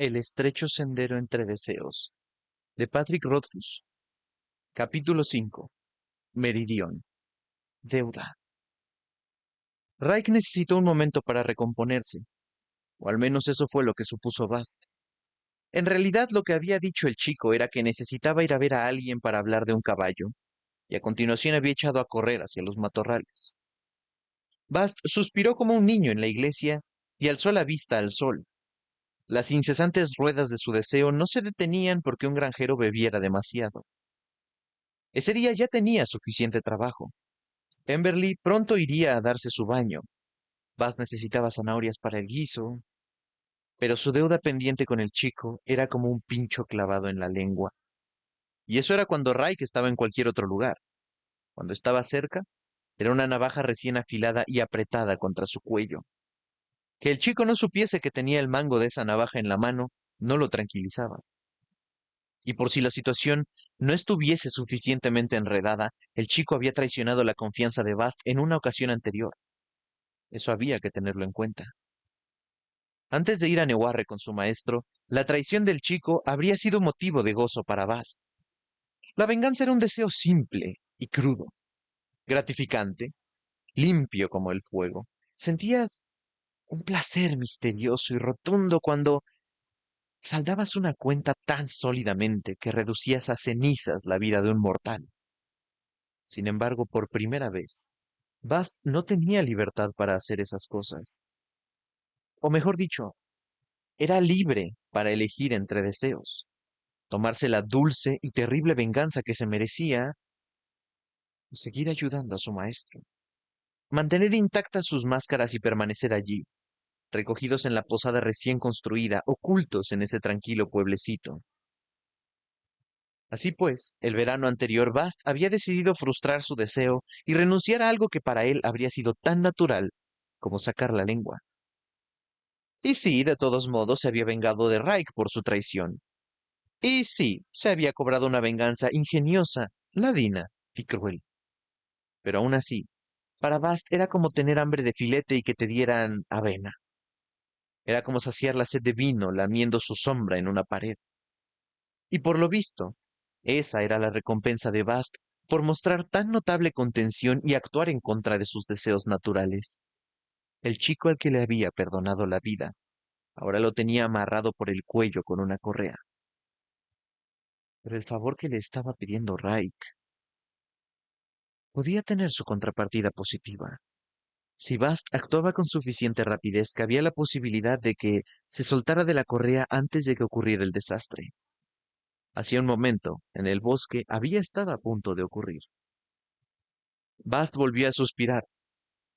El estrecho sendero entre deseos, de Patrick Rothfuss. Capítulo 5. Meridión. Deuda. Raik necesitó un momento para recomponerse, o al menos eso fue lo que supuso Bast. En realidad lo que había dicho el chico era que necesitaba ir a ver a alguien para hablar de un caballo, y a continuación había echado a correr hacia los matorrales. Bast suspiró como un niño en la iglesia y alzó la vista al sol. Las incesantes ruedas de su deseo no se detenían porque un granjero bebiera demasiado. Ese día ya tenía suficiente trabajo. Pemberley pronto iría a darse su baño. Bast necesitaba zanahorias para el guiso, pero su deuda pendiente con el chico era como un pincho clavado en la lengua. Y eso era cuando Raik estaba en cualquier otro lugar. Cuando estaba cerca, era una navaja recién afilada y apretada contra su cuello. Que el chico no supiese que tenía el mango de esa navaja en la mano no lo tranquilizaba. Y por si la situación no estuviese suficientemente enredada, el chico había traicionado la confianza de Bast en una ocasión anterior. Eso había que tenerlo en cuenta. Antes de ir a Newarre con su maestro, la traición del chico habría sido motivo de gozo para Bast. La venganza era un deseo simple y crudo, gratificante, limpio como el fuego. Sentías un placer misterioso y rotundo cuando saldabas una cuenta tan sólidamente que reducías a cenizas la vida de un mortal. Sin embargo, por primera vez, Bast no tenía libertad para hacer esas cosas. O mejor dicho, era libre para elegir entre deseos, tomarse la dulce y terrible venganza que se merecía y seguir ayudando a su maestro. Mantener intactas sus máscaras y permanecer allí, recogidos en la posada recién construida, ocultos en ese tranquilo pueblecito. Así pues, el verano anterior Bast había decidido frustrar su deseo y renunciar a algo que para él habría sido tan natural como sacar la lengua. Y sí, de todos modos se había vengado de Raik por su traición. Y sí, se había cobrado una venganza ingeniosa, ladina y cruel. Pero aún así, para Bast era como tener hambre de filete y que te dieran avena. Era como saciar la sed de vino lamiendo su sombra en una pared. Y por lo visto, esa era la recompensa de Bast por mostrar tan notable contención y actuar en contra de sus deseos naturales. El chico al que le había perdonado la vida, ahora lo tenía amarrado por el cuello con una correa. Pero el favor que le estaba pidiendo Raik podía tener su contrapartida positiva. Si Bast actuaba con suficiente rapidez, cabía la posibilidad de que se soltara de la correa antes de que ocurriera el desastre. Hacía un momento, en el bosque, había estado a punto de ocurrir. Bast volvió a suspirar.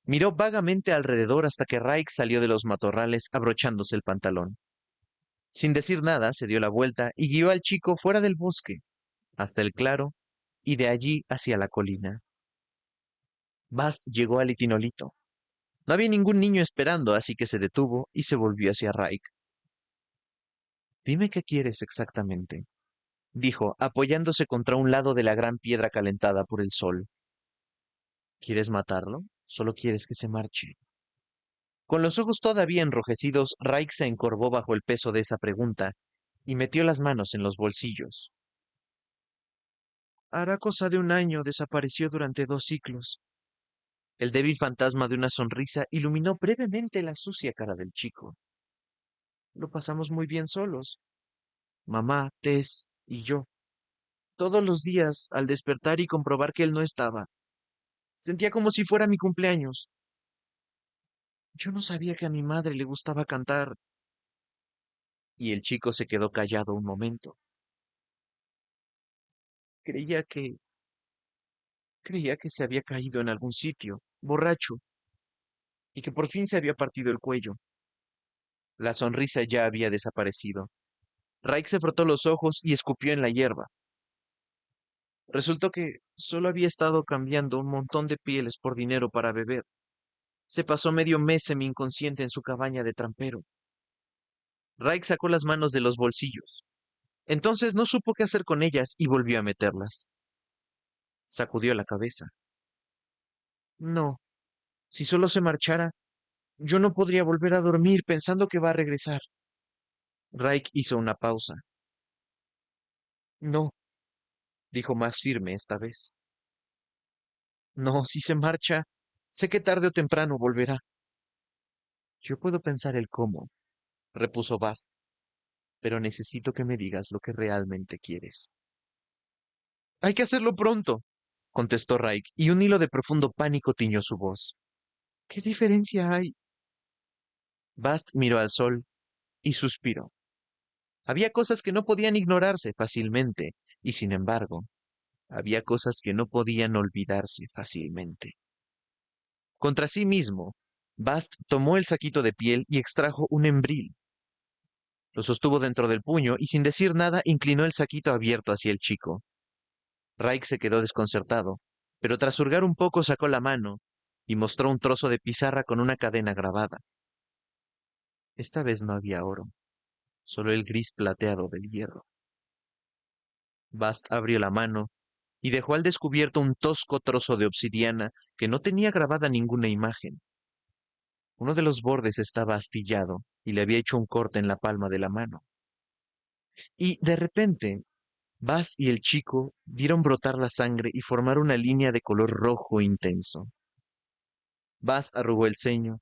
Miró vagamente alrededor hasta que Raik salió de los matorrales abrochándose el pantalón. Sin decir nada, se dio la vuelta y guió al chico fuera del bosque, hasta el claro, y de allí hacia la colina. Bast llegó al itinolito. No había ningún niño esperando, así que se detuvo y se volvió hacia Raik. Dime qué quieres exactamente, dijo, apoyándose contra un lado de la gran piedra calentada por el sol. ¿Quieres matarlo? ¿Solo quieres que se marche? Con los ojos todavía enrojecidos, Raik se encorvó bajo el peso de esa pregunta y metió las manos en los bolsillos. Hará cosa de un año desapareció durante 2 ciclos. El débil fantasma de una sonrisa iluminó brevemente la sucia cara del chico. Lo pasamos muy bien solos, mamá, Tess y yo. Todos los días, al despertar y comprobar que él no estaba, sentía como si fuera mi cumpleaños. Yo no sabía que a mi madre le gustaba cantar. Y el chico se quedó callado un momento. Creía que Creía que se había caído en algún sitio, borracho, y que por fin se había partido el cuello. La sonrisa ya había desaparecido. Raik se frotó los ojos y escupió en la hierba. Resultó que solo había estado cambiando un montón de pieles por dinero para beber. Se pasó medio mes semi-inconsciente en su cabaña de trampero. Raik sacó las manos de los bolsillos. Entonces no supo qué hacer con ellas y volvió a meterlas. Sacudió la cabeza. No, si solo se marchara, yo no podría volver a dormir pensando que va a regresar. Raik hizo una pausa. No, dijo más firme esta vez. No, si se marcha, sé que tarde o temprano volverá. Yo puedo pensar el cómo, repuso Bast, pero necesito que me digas lo que realmente quieres. Hay que hacerlo pronto, contestó Raik, y un hilo de profundo pánico tiñó su voz. ¿Qué diferencia hay? Bast miró al sol y suspiró. Había cosas que no podían ignorarse fácilmente, y sin embargo, había cosas que no podían olvidarse fácilmente. Contra sí mismo, Bast tomó el saquito de piel y extrajo un embril. Lo sostuvo dentro del puño y sin decir nada inclinó el saquito abierto hacia el chico. Raik se quedó desconcertado, pero tras hurgar un poco sacó la mano y mostró un trozo de pizarra con una cadena grabada. Esta vez no había oro, solo el gris plateado del hierro. Bast abrió la mano y dejó al descubierto un tosco trozo de obsidiana que no tenía grabada ninguna imagen. Uno de los bordes estaba astillado y le había hecho un corte en la palma de la mano. Y de repente, Bast y el chico vieron brotar la sangre y formar una línea de color rojo intenso. Bast arrugó el ceño,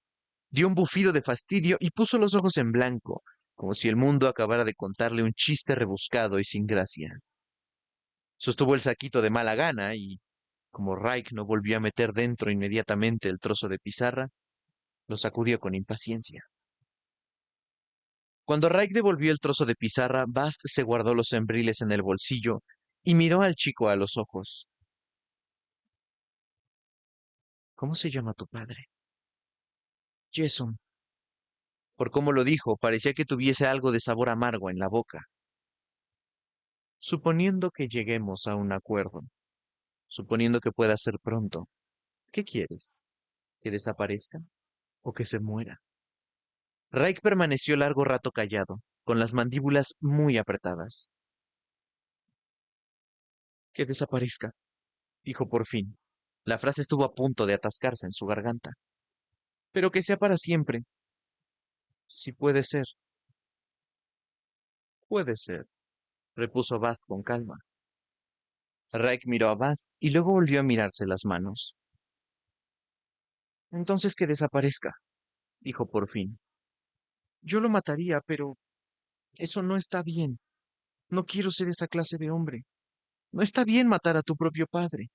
dio un bufido de fastidio y puso los ojos en blanco, como si el mundo acabara de contarle un chiste rebuscado y sin gracia. Sostuvo el saquito de mala gana y, como Raik no volvió a meter dentro inmediatamente el trozo de pizarra, lo sacudió con impaciencia. Cuando Raik devolvió el trozo de pizarra, Bast se guardó los embriles en el bolsillo y miró al chico a los ojos. ¿Cómo se llama tu padre? Jason. Por cómo lo dijo, parecía que tuviese algo de sabor amargo en la boca. Suponiendo que lleguemos a un acuerdo, suponiendo que pueda ser pronto, ¿qué quieres? ¿Que desaparezca o que se muera? Raik permaneció largo rato callado, con las mandíbulas muy apretadas. Que desaparezca, dijo por fin. La frase estuvo a punto de atascarse en su garganta. Pero que sea para siempre. Si puede ser. Puede ser, repuso Bast con calma. Raik miró a Bast y luego volvió a mirarse las manos. Entonces que desaparezca, dijo por fin. Yo lo mataría, pero eso no está bien. No quiero ser esa clase de hombre. No está bien matar a tu propio padre.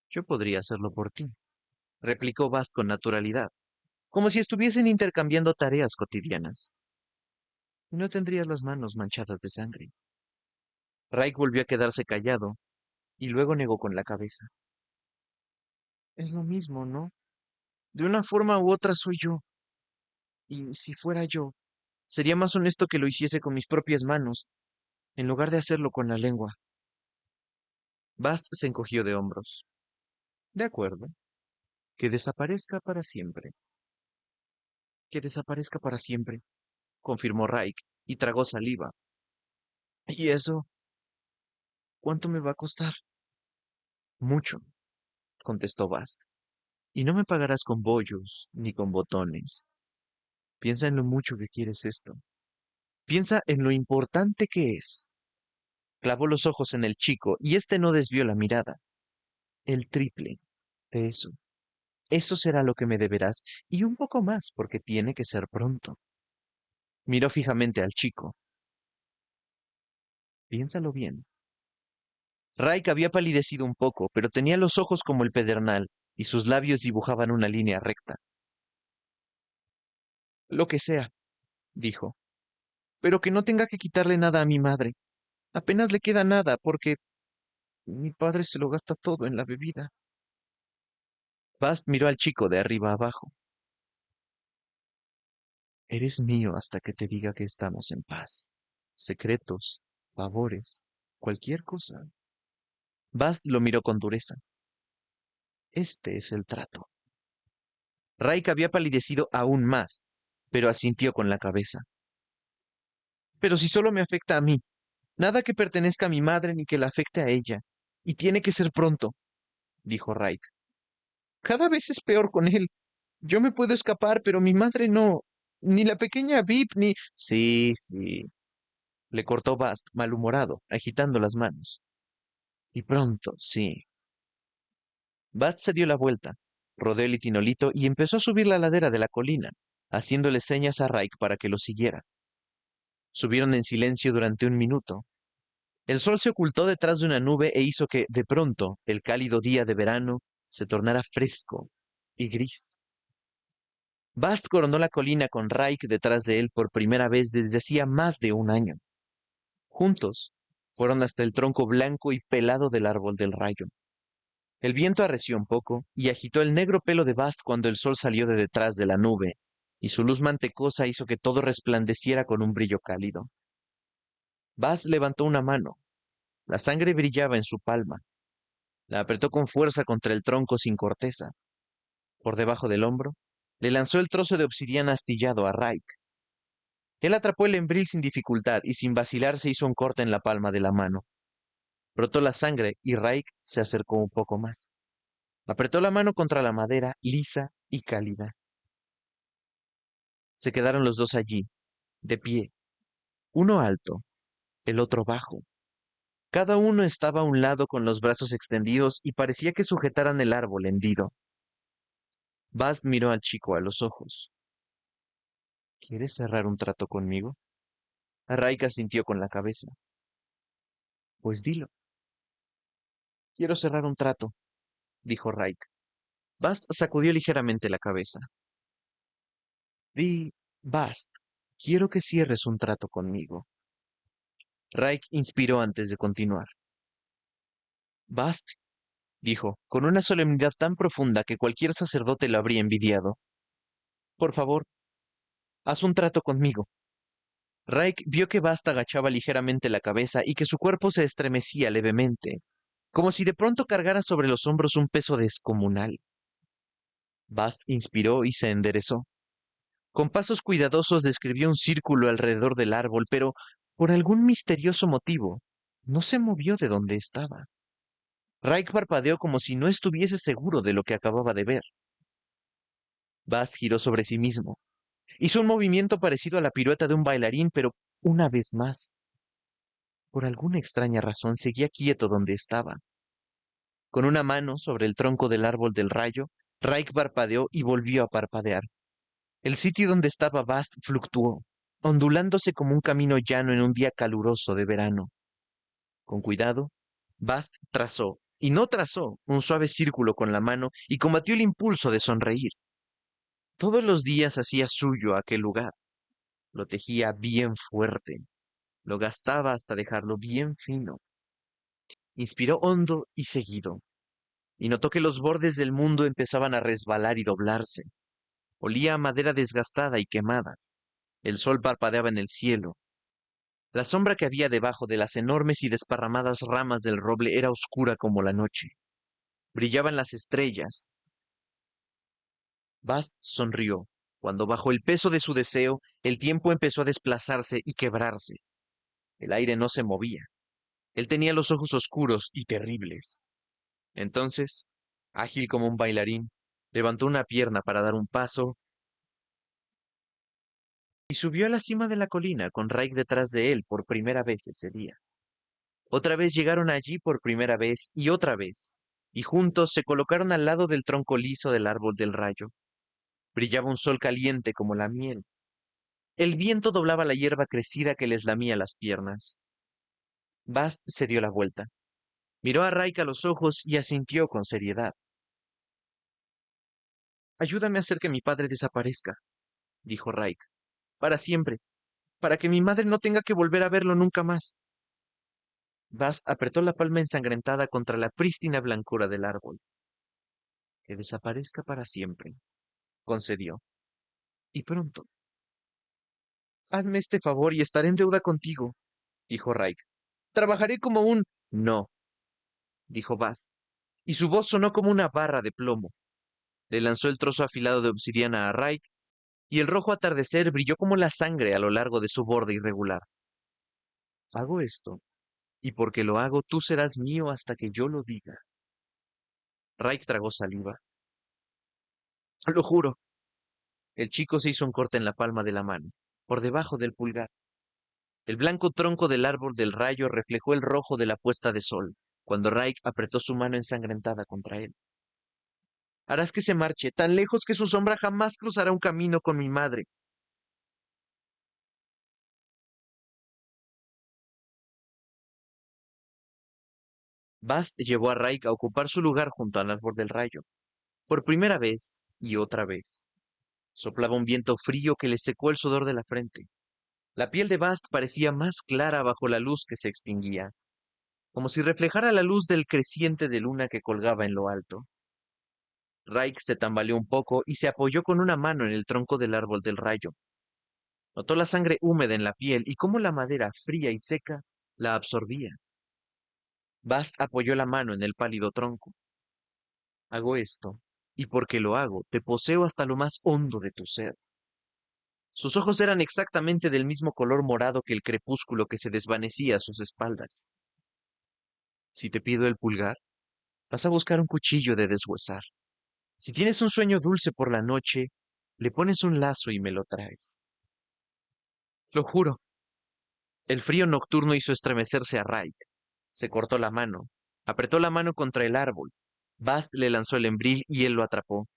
Yo podría hacerlo por ti, replicó Bast con naturalidad, como si estuviesen intercambiando tareas cotidianas. Y no tendrías las manos manchadas de sangre. Raik volvió a quedarse callado y luego negó con la cabeza. Es lo mismo, ¿no? De una forma u otra soy yo. Y si fuera yo, sería más honesto que lo hiciese con mis propias manos, en lugar de hacerlo con la lengua. Bast se encogió de hombros. De acuerdo. Que desaparezca para siempre. Que desaparezca para siempre, confirmó Raik, y tragó saliva. ¿Y eso? ¿Cuánto me va a costar? Mucho, contestó Bast. Y no me pagarás con bollos ni con botones. Piensa en lo mucho que quieres esto. Piensa en lo importante que es. Clavó los ojos en el chico y éste no desvió la mirada. El triple de eso. Eso será lo que me deberás y un poco más porque tiene que ser pronto. Miró fijamente al chico. Piénsalo bien. Raik había palidecido un poco, pero tenía los ojos como el pedernal y sus labios dibujaban una línea recta. Lo que sea, dijo, pero que no tenga que quitarle nada a mi madre. Apenas le queda nada porque mi padre se lo gasta todo en la bebida. Bast miró al chico de arriba abajo. Eres mío hasta que te diga que estamos en paz. Secretos, favores, cualquier cosa. Bast lo miró con dureza. Este es el trato. Raik había palidecido aún más, pero asintió con la cabeza. Pero si solo me afecta a mí, nada que pertenezca a mi madre ni que la afecte a ella. Y tiene que ser pronto, dijo Raik. Cada vez es peor con él. Yo me puedo escapar, pero mi madre no. Ni la pequeña Vip, ni... Sí, sí, le cortó Bast, malhumorado, agitando las manos. Y pronto, sí. Bast se dio la vuelta, rodeó el itinolito y empezó a subir la ladera de la colina, haciéndole señas a Raik para que lo siguiera. Subieron en silencio durante un minuto. El sol se ocultó detrás de una nube e hizo que, de pronto, el cálido día de verano se tornara fresco y gris. Bast coronó la colina con Raik detrás de él por primera vez desde hacía más de un año. Juntos, fueron hasta el tronco blanco y pelado del árbol del rayo. El viento arreció un poco y agitó el negro pelo de Bast cuando el sol salió de detrás de la nube, y su luz mantecosa hizo que todo resplandeciera con un brillo cálido. Bast levantó una mano. La sangre brillaba en su palma. La apretó con fuerza contra el tronco sin corteza. Por debajo del hombro, le lanzó el trozo de obsidiana astillado a Raik. Él atrapó el embril sin dificultad y sin vacilar se hizo un corte en la palma de la mano. Brotó la sangre y Raik se acercó un poco más. Apretó la mano contra la madera, lisa y cálida. Se quedaron los dos allí, de pie, uno alto, el otro bajo. Cada uno estaba a un lado con los brazos extendidos y parecía que sujetaran el árbol hendido. Bast miró al chico a los ojos. ¿Quieres cerrar un trato conmigo? Raik asintió con la cabeza. Pues dilo. Quiero cerrar un trato, dijo Raik. Bast sacudió ligeramente la cabeza. Bast, quiero que cierres un trato conmigo. Raik inspiró antes de continuar. Bast, dijo, con una solemnidad tan profunda que cualquier sacerdote lo habría envidiado. Por favor, haz un trato conmigo. Raik vio que Bast agachaba ligeramente la cabeza y que su cuerpo se estremecía levemente, como si de pronto cargara sobre los hombros un peso descomunal. Bast inspiró y se enderezó. Con pasos cuidadosos describió un círculo alrededor del árbol, pero, por algún misterioso motivo, no se movió de donde estaba. Raik parpadeó como si no estuviese seguro de lo que acababa de ver. Bast giró sobre sí mismo. Hizo un movimiento parecido a la pirueta de un bailarín, pero una vez más. Por alguna extraña razón seguía quieto donde estaba. Con una mano sobre el tronco del árbol del rayo, Raik parpadeó y volvió a parpadear. El sitio donde estaba Bast fluctuó, ondulándose como un camino llano en un día caluroso de verano. Con cuidado, Bast trazó, y no trazó, un suave círculo con la mano y combatió el impulso de sonreír. Todos los días hacía suyo aquel lugar. Lo tejía bien fuerte, lo gastaba hasta dejarlo bien fino. Inspiró hondo y seguido, y notó que los bordes del mundo empezaban a resbalar y doblarse. Olía a madera desgastada y quemada. El sol parpadeaba en el cielo. La sombra que había debajo de las enormes y desparramadas ramas del roble era oscura como la noche. Brillaban las estrellas. Bast sonrió, cuando bajo el peso de su deseo, el tiempo empezó a desplazarse y quebrarse. El aire no se movía. Él tenía los ojos oscuros y terribles. Entonces, ágil como un bailarín, levantó una pierna para dar un paso y subió a la cima de la colina con Raik detrás de él por primera vez ese día. Otra vez llegaron allí por primera vez, y juntos se colocaron al lado del tronco liso del árbol del rayo. Brillaba un sol caliente como la miel. El viento doblaba la hierba crecida que les lamía las piernas. Bast se dio la vuelta. Miró a Raik a los ojos y asintió con seriedad. Ayúdame a hacer que mi padre desaparezca, dijo Raik, para siempre, para que mi madre no tenga que volver a verlo nunca más. Bast apretó la palma ensangrentada contra la prístina blancura del árbol. Que desaparezca para siempre, concedió. Y pronto. Hazme este favor y estaré en deuda contigo, dijo Raik. Trabajaré como un... No, dijo Bast, y su voz sonó como una barra de plomo. Le lanzó el trozo afilado de obsidiana a Raik, y el rojo atardecer brilló como la sangre a lo largo de su borde irregular. Hago esto, y porque lo hago tú serás mío hasta que yo lo diga. Raik tragó saliva. Lo juro. El chico se hizo un corte en la palma de la mano, por debajo del pulgar. El blanco tronco del árbol del rayo reflejó el rojo de la puesta de sol, cuando Raik apretó su mano ensangrentada contra él. Harás que se marche, tan lejos que su sombra jamás cruzará un camino con mi madre. Bast llevó a Raik a ocupar su lugar junto al árbol del rayo. Por primera vez y otra vez. Soplaba un viento frío que le secó el sudor de la frente. La piel de Bast parecía más clara bajo la luz que se extinguía, como si reflejara la luz del creciente de luna que colgaba en lo alto. Raik se tambaleó un poco y se apoyó con una mano en el tronco del árbol del rayo. Notó la sangre húmeda en la piel y cómo la madera fría y seca la absorbía. Bast apoyó la mano en el pálido tronco. Hago esto, y porque lo hago, te poseo hasta lo más hondo de tu ser. Sus ojos eran exactamente del mismo color morado que el crepúsculo que se desvanecía a sus espaldas. Si te pido el pulgar, vas a buscar un cuchillo de deshuesar. Si tienes un sueño dulce por la noche, le pones un lazo y me lo traes. Lo juro. El frío nocturno hizo estremecerse a Raik. Se cortó la mano, apretó la mano contra el árbol. Bast le lanzó el embril y él lo atrapó.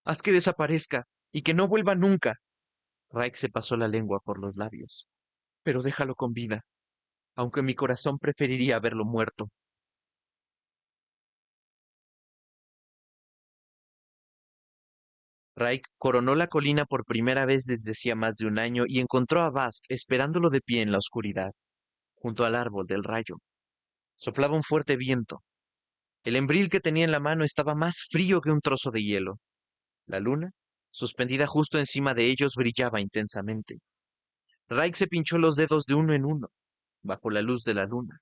Haz que desaparezca y que no vuelva nunca. Raik se pasó la lengua por los labios. Pero déjalo con vida, aunque mi corazón preferiría verlo muerto. Raik coronó la colina por primera vez desde hacía más de un año y encontró a Bast esperándolo de pie en la oscuridad, junto al árbol del rayo. Soplaba un fuerte viento. El embril que tenía en la mano estaba más frío que un trozo de hielo. La luna, suspendida justo encima de ellos, brillaba intensamente. Raik se pinchó los dedos de uno en uno, bajo la luz de la luna.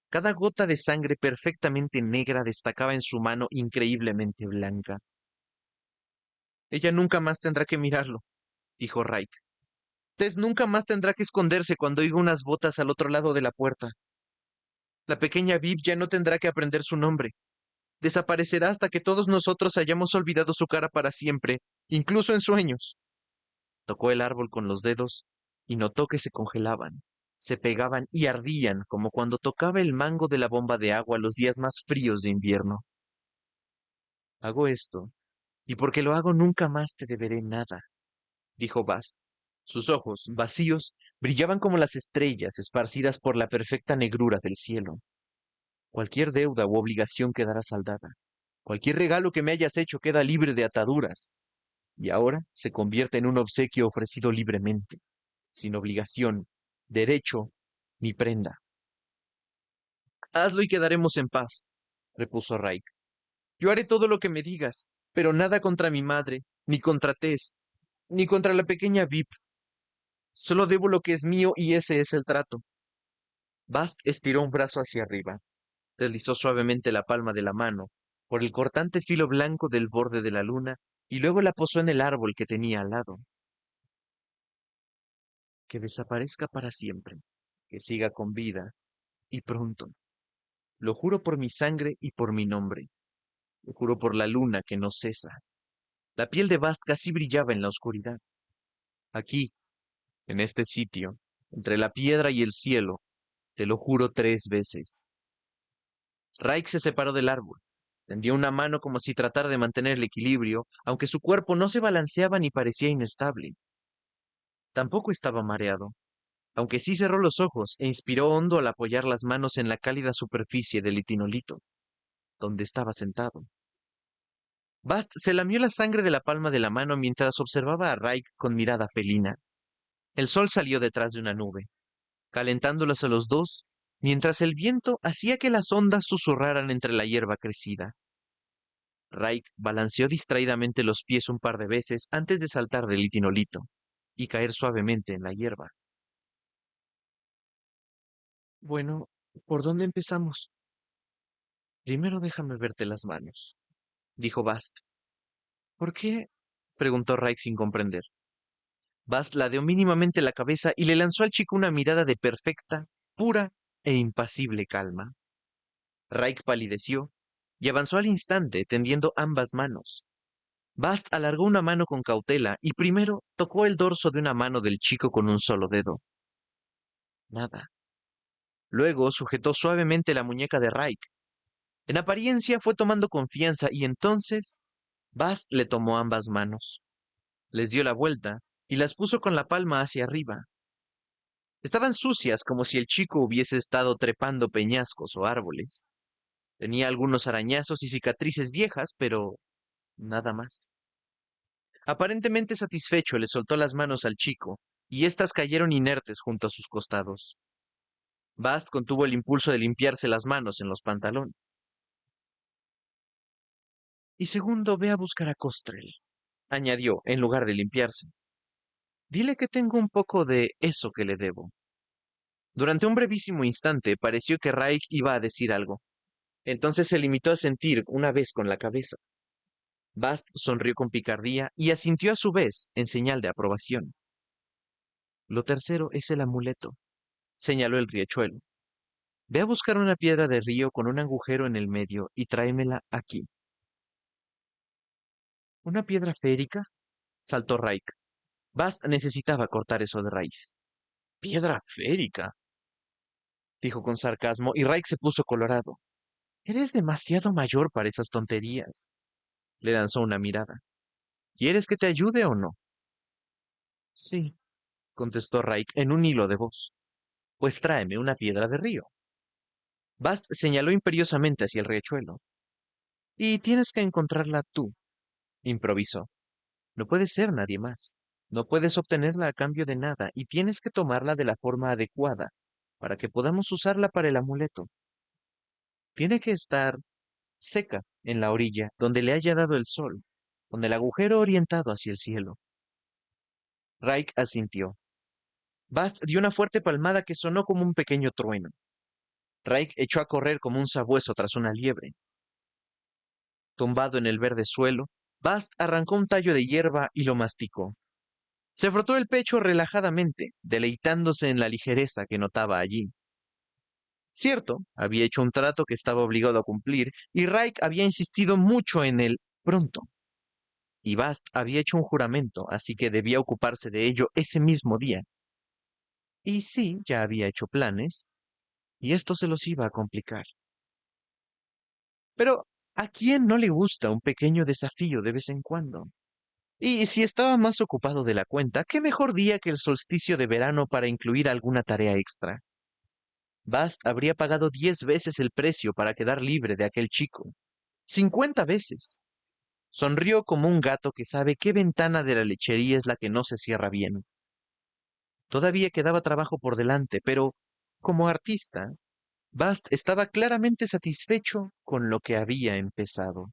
Cada gota de sangre perfectamente negra destacaba en su mano increíblemente blanca. Ella nunca más tendrá que mirarlo, dijo Raik. Tess nunca más tendrá que esconderse cuando oiga unas botas al otro lado de la puerta. La pequeña Viv ya no tendrá que aprender su nombre. Desaparecerá hasta que todos nosotros hayamos olvidado su cara para siempre, incluso en sueños. Tocó el árbol con los dedos y notó que se congelaban, se pegaban y ardían como cuando tocaba el mango de la bomba de agua los días más fríos de invierno. Hago esto, y porque lo hago nunca más te deberé nada, dijo Bast. Sus ojos, vacíos, brillaban como las estrellas esparcidas por la perfecta negrura del cielo. Cualquier deuda u obligación quedará saldada. Cualquier regalo que me hayas hecho queda libre de ataduras. Y ahora se convierte en un obsequio ofrecido libremente, sin obligación, derecho ni prenda. Hazlo y quedaremos en paz, repuso Raik. Yo haré todo lo que me digas, pero nada contra mi madre, ni contra Tess, ni contra la pequeña Vip. Solo debo lo que es mío y ese es el trato. Bast estiró un brazo hacia arriba, deslizó suavemente la palma de la mano por el cortante filo blanco del borde de la luna y luego la posó en el árbol que tenía al lado. Que desaparezca para siempre, que siga con vida, y pronto. Lo juro por mi sangre y por mi nombre. Lo juro por la luna que no cesa. La piel de Bast casi brillaba en la oscuridad. Aquí, en este sitio, entre la piedra y el cielo, te lo juro 3 veces. Raik se separó del árbol. Tendió una mano como si tratara de mantener el equilibrio, aunque su cuerpo no se balanceaba ni parecía inestable. Tampoco estaba mareado, aunque sí cerró los ojos e inspiró hondo al apoyar las manos en la cálida superficie del litinolito, donde estaba sentado. Bast se lamió la sangre de la palma de la mano mientras observaba a Raik con mirada felina. El sol salió detrás de una nube, calentándolos a los dos, mientras el viento hacía que las ondas susurraran entre la hierba crecida. Raik balanceó distraídamente los pies un par de veces antes de saltar del litinolito y caer suavemente en la hierba. Bueno, ¿por dónde empezamos? Primero déjame verte las manos, dijo Bast. ¿Por qué? Preguntó Raik sin comprender. Bast ladeó mínimamente la cabeza y le lanzó al chico una mirada de perfecta, pura e impasible calma. Raik palideció y avanzó al instante tendiendo ambas manos. Bast alargó una mano con cautela y primero tocó el dorso de una mano del chico con un solo dedo. Nada. Luego sujetó suavemente la muñeca de Raik. En apariencia fue tomando confianza y entonces Bast le tomó ambas manos, les dio la vuelta y las puso con la palma hacia arriba. Estaban sucias como si el chico hubiese estado trepando peñascos o árboles. Tenía algunos arañazos y cicatrices viejas, pero nada más. Aparentemente satisfecho, le soltó las manos al chico, y éstas cayeron inertes junto a sus costados. Bast contuvo el impulso de limpiarse las manos en los pantalones. Y segundo, ve a buscar a Costrel, añadió, en lugar de limpiarse. Dile que tengo un poco de eso que le debo. Durante un brevísimo instante pareció que Raik iba a decir algo. Entonces se limitó a sentir una vez con la cabeza. Bast sonrió con picardía y asintió a su vez en señal de aprobación. Lo tercero es el amuleto, señaló el riachuelo. Ve a buscar una piedra de río con un agujero en el medio y tráemela aquí. ¿Una piedra férica? Saltó Raik. Bast necesitaba cortar eso de raíz. ¿Piedra férica? Dijo con sarcasmo y Raik se puso colorado. Eres demasiado mayor para esas tonterías. Le lanzó una mirada. ¿Quieres que te ayude o no? Sí, contestó Raik en un hilo de voz. Pues tráeme una piedra de río. Bast señaló imperiosamente hacia el riachuelo. Y tienes que encontrarla tú, improvisó. No puede ser nadie más. No puedes obtenerla a cambio de nada y tienes que tomarla de la forma adecuada para que podamos usarla para el amuleto. Tiene que estar seca en la orilla donde le haya dado el sol, con el agujero orientado hacia el cielo. Raik asintió. Bast dio una fuerte palmada que sonó como un pequeño trueno. Raik echó a correr como un sabueso tras una liebre. Tumbado en el verde suelo, Bast arrancó un tallo de hierba y lo masticó. Se frotó el pecho relajadamente, deleitándose en la ligereza que notaba allí. Cierto, había hecho un trato que estaba obligado a cumplir, y Raik había insistido mucho en él pronto. Y Bast había hecho un juramento, así que debía ocuparse de ello ese mismo día. Y sí, ya había hecho planes, y esto se los iba a complicar. Pero, ¿a quién no le gusta un pequeño desafío de vez en cuando? Y si estaba más ocupado de la cuenta, ¿qué mejor día que el solsticio de verano para incluir alguna tarea extra? Bast habría pagado 10 veces el precio para quedar libre de aquel chico. 50 veces. Sonrió como un gato que sabe qué ventana de la lechería es la que no se cierra bien. Todavía quedaba trabajo por delante, pero, como artista, Bast estaba claramente satisfecho con lo que había empezado.